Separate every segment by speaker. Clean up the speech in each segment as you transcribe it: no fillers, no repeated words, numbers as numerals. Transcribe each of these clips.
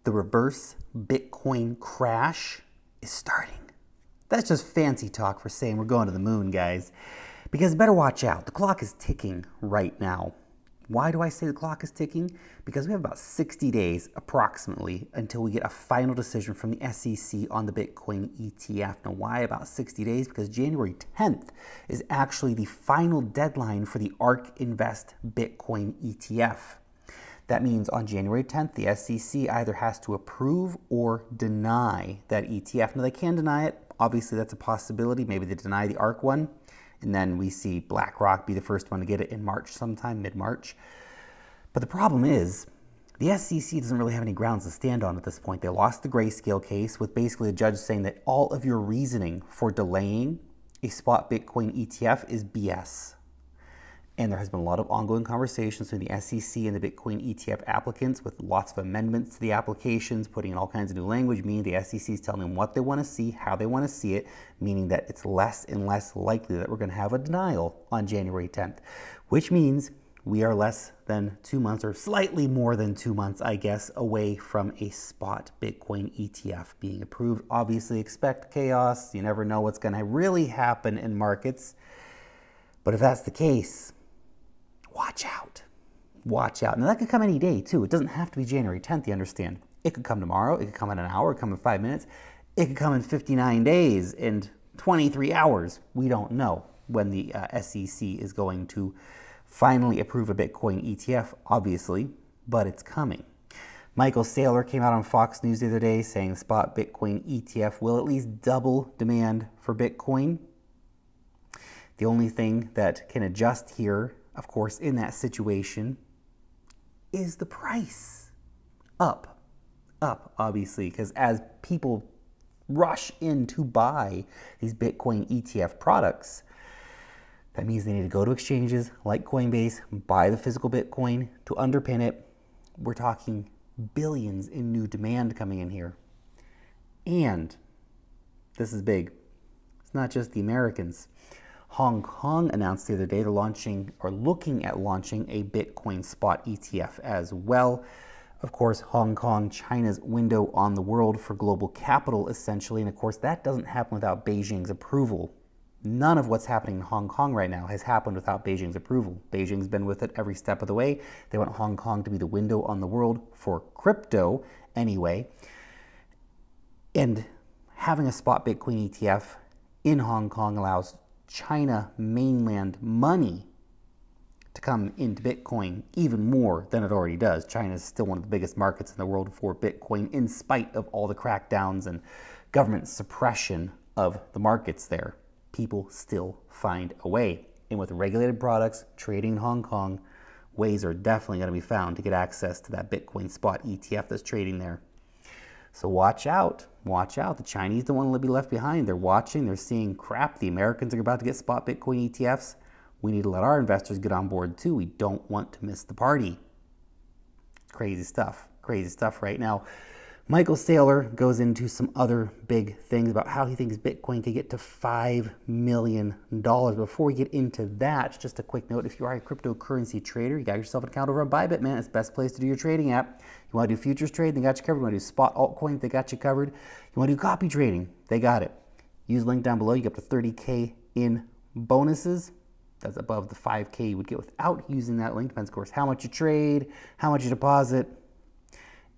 Speaker 1: The reverse Bitcoin crash is starting. That's just fancy talk for saying we're going to the moon, guys. Because better watch out. The clock is ticking right now. Why do I say the clock is ticking? Because we have about 60 days approximately until we get a final decision from the SEC on the Bitcoin ETF. Now, why about 60 days? Because January 10th is actually the final deadline for the ARK Invest Bitcoin ETF. That means on January 10th, the SEC either has to approve or deny that ETF. Now, they can deny it. Obviously, that's a possibility. Maybe they deny the ARK one, and then we see BlackRock be the first one to get it in March sometime, mid-March. But the problem is, the SEC doesn't really have any grounds to stand on at this point. They lost the grayscale case with basically a judge saying that all of your reasoning for delaying a spot Bitcoin ETF is BS. And there has been a lot of ongoing conversations between the SEC and the Bitcoin ETF applicants with lots of amendments to the applications, putting in all kinds of new language, meaning the SEC is telling them what they want to see, how they want to see it, meaning that it's less and less likely that we're going to have a denial on January 10th, which means we are less than 2 months, or slightly more than 2 months, I guess, away from a spot Bitcoin ETF being approved. Obviously, expect chaos. You never know what's going to really happen in markets. But if that's the case, watch out. Watch out. Now, that could come any day, too. It doesn't have to be January 10th, you understand. It could come tomorrow. It could come in an hour. It could come in 5 minutes. It could come in 59 days and 23 hours. We don't know when the SEC is going to finally approve a Bitcoin ETF, obviously, but it's coming. Michael Saylor came out on Fox News the other day saying the spot Bitcoin ETF will at least double demand for Bitcoin. The only thing that can adjust here, of course, in that situation, is the price. Up, obviously, because as people rush in to buy these Bitcoin ETF products, that means they need to go to exchanges like Coinbase, buy the physical Bitcoin to underpin it. We're talking billions in new demand coming in here. And this is big. It's not just the Americans. Hong Kong announced the other day they're launching or looking at launching a Bitcoin spot ETF as well. Of course, Hong Kong, China's window on the world for global capital, essentially. And of course, that doesn't happen without Beijing's approval. None of what's happening in Hong Kong right now has happened without Beijing's approval. Beijing's been with it every step of the way. They want Hong Kong to be the window on the world for crypto anyway. And having a spot Bitcoin ETF in Hong Kong allows China mainland money to come into Bitcoin even more than it already does. China is still one of the biggest markets in the world for Bitcoin in spite of all the crackdowns and government suppression of the markets there. People still find a way. And with regulated products trading in Hong Kong, ways are definitely going to be found to get access to that Bitcoin spot ETF that's trading there. So watch out. Watch out. The Chinese don't want to be left behind. They're watching. They're seeing crap. The Americans are about to get spot Bitcoin ETFs. We need to let our investors get on board too. We don't want to miss the party. Crazy stuff. Crazy stuff right now. Michael Saylor goes into some other big things about how he thinks Bitcoin could get to $5 million. Before we get into that, just a quick note, if you are a cryptocurrency trader, you got yourself an account over on BYBIT, man. It's the best place to do your trading app. You want to do futures trade, they got you covered. You want to do spot altcoins, they got you covered. You want to do copy trading, they got it. Use the link down below. You get up to 30K in bonuses. That's above the 5K you would get without using that link. Depends, of course, how much you trade, how much you deposit.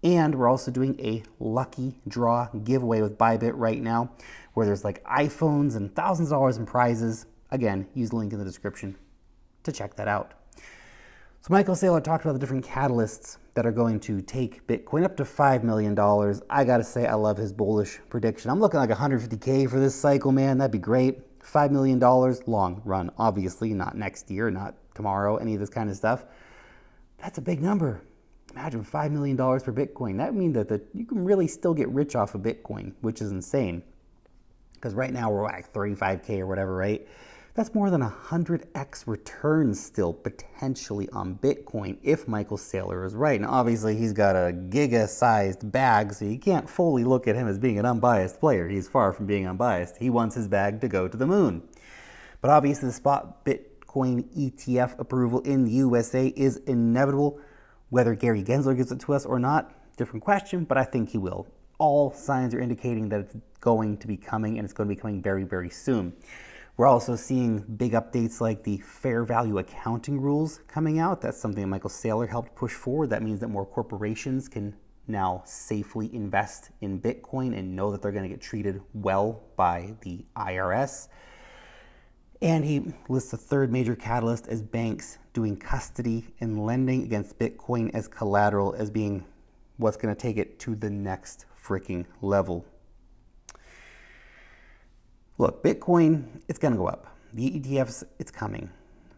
Speaker 1: And we're also doing a lucky draw giveaway with BYBIT right now, where there's like iPhones and thousands of dollars in prizes. Again, use the link in the description to check that out. So Michael Saylor talked about the different catalysts that are going to take Bitcoin up to $5 million. I gotta say, I love his bullish prediction. I'm looking like 150K for this cycle, man. That'd be great. $5 million long run, obviously, not next year, not tomorrow, any of this kind of stuff. That's a big number. Imagine $5 million per Bitcoin. That would mean that you can really still get rich off of Bitcoin, which is insane. Because right now we're like 35K or whatever, right? That's more than 100x returns still potentially on Bitcoin if Michael Saylor is right. Now, obviously, he's got a giga-sized bag, so you can't fully look at him as being an unbiased player. He's far from being unbiased. He wants his bag to go to the moon. But obviously, the spot Bitcoin ETF approval in the USA is inevitable. Whether Gary Gensler gives it to us or not, different question, but I think he will. All signs are indicating that it's going to be coming, and it's going to be coming very, very soon. We're also seeing big updates like the fair value accounting rules coming out. That's something that Michael Saylor helped push forward. That means that more corporations can now safely invest in Bitcoin and know that they're going to get treated well by the IRS. And he lists the third major catalyst as banks doing custody and lending against Bitcoin as collateral as being what's going to take it to the next freaking level. Look, Bitcoin, it's going to go up. The ETFs, it's coming.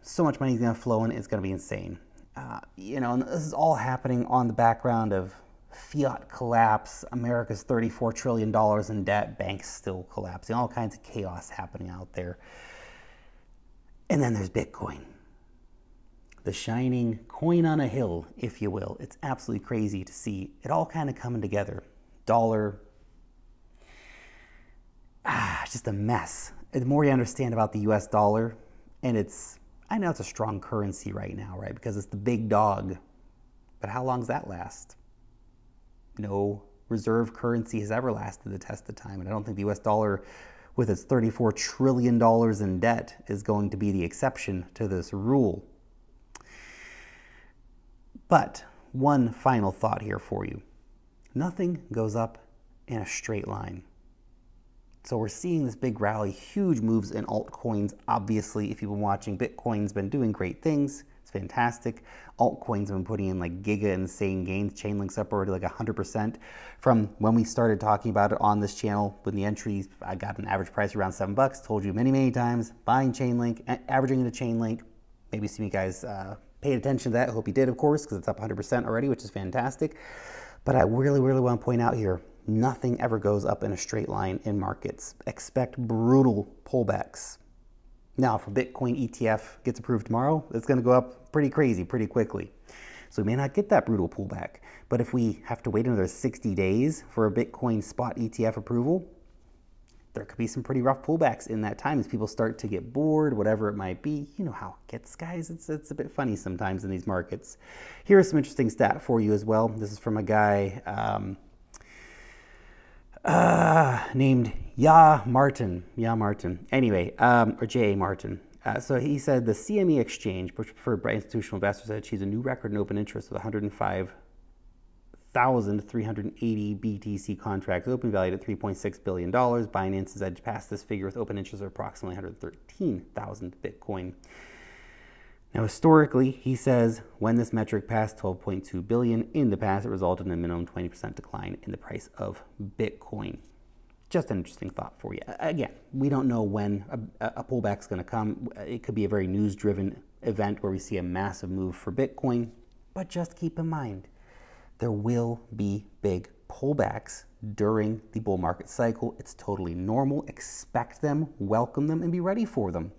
Speaker 1: So much money is going to flow in, it's going to be insane. And this is all happening on the background of fiat collapse, America's $34 trillion in debt, banks still collapsing, all kinds of chaos happening out there. And then there's Bitcoin, the shining coin on a hill, if you will. It's absolutely crazy to see it all kind of coming together. Dollar, just a mess. The more you understand about the US dollar, and I know it's a strong currency right now, right? Because it's the big dog. But how long does that last? No reserve currency has ever lasted the test of time. And I don't think the US dollar, with its $34 trillion in debt, is going to be the exception to this rule. But one final thought here for you. Nothing goes up in a straight line. So we're seeing this big rally, huge moves in altcoins. Obviously, if you've been watching, Bitcoin's been doing great things. It's fantastic. Altcoins have been putting in like giga insane gains. Chainlink's up already like 100% from when we started talking about it on this channel. With the entries, I got an average price around $7. Told you many, many times, buying Chainlink, averaging into Chainlink. Maybe some of you guys paid attention to that. I hope you did, of course, because it's up 100% already, which is fantastic. But I really, really want to point out here, nothing ever goes up in a straight line in markets. Expect brutal pullbacks. Now, if a Bitcoin ETF gets approved tomorrow, it's going to go up pretty crazy, pretty quickly. So we may not get that brutal pullback. But if we have to wait another 60 days for a Bitcoin spot ETF approval, there could be some pretty rough pullbacks in that time as people start to get bored, whatever it might be. You know how it gets, guys. It's a bit funny sometimes in these markets. Here's some interesting stat for you as well. This is from a guy named Ya Martin. Anyway, or J.A. Martin. So he said the CME exchange, preferred by institutional investors, had achieved a new record in open interest with 105,380 BTC contracts, open valued at $3.6 billion. BINANCE has edged past this figure with open interest of approximately 113,000 Bitcoin. Now, historically, he says when this metric passed 12.2 billion in the past, it resulted in a minimum 20% decline in the price of Bitcoin. Just an interesting thought for you. Again, we don't know when a pullback's going to come. It could be a very news-driven event where we see a massive move for Bitcoin. But just keep in mind, there will be big pullbacks during the bull market cycle. It's totally normal. Expect them, welcome them, and be ready for them.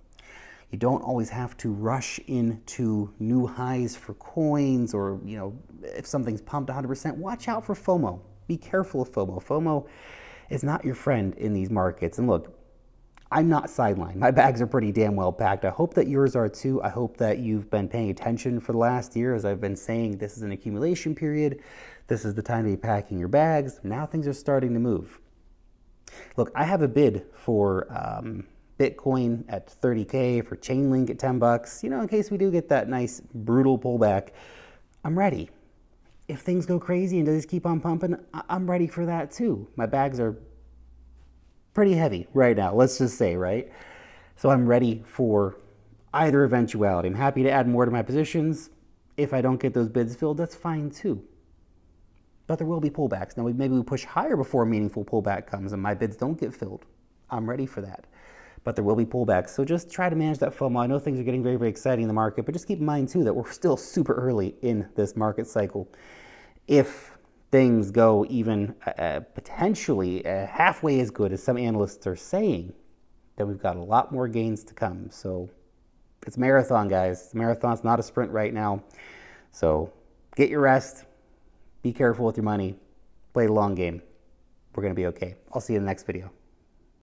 Speaker 1: You don't always have to rush into new highs for coins, or, if something's pumped 100%, watch out for FOMO. Be careful of FOMO. FOMO is not your friend in these markets. And look, I'm not sidelined. My bags are pretty damn well packed. I hope that yours are too. I hope that you've been paying attention for the last year. As I've been saying, this is an accumulation period. This is the time to be packing your bags. Now things are starting to move. Look, I have a bid for Bitcoin at 30K, for Chainlink at 10 bucks, in case we do get that nice brutal pullback. I'm ready. If things go crazy and they just keep on pumping, I'm ready for that too. My bags are pretty heavy right now, let's just say, right? So I'm ready for either eventuality. I'm happy to add more to my positions. If I don't get those bids filled, that's fine too. But there will be pullbacks. Now, maybe we push higher before a meaningful pullback comes and my bids don't get filled. I'm ready for that. But there will be pullbacks. So just try to manage that FOMO. I know things are getting very, very exciting in the market, but just keep in mind too that we're still super early in this market cycle. If things go even potentially halfway as good as some analysts are saying, then we've got a lot more gains to come. So it's a marathon, guys. The marathon's not a sprint right now. So get your rest. Be careful with your money. Play the long game. We're going to be okay. I'll see you in the next video.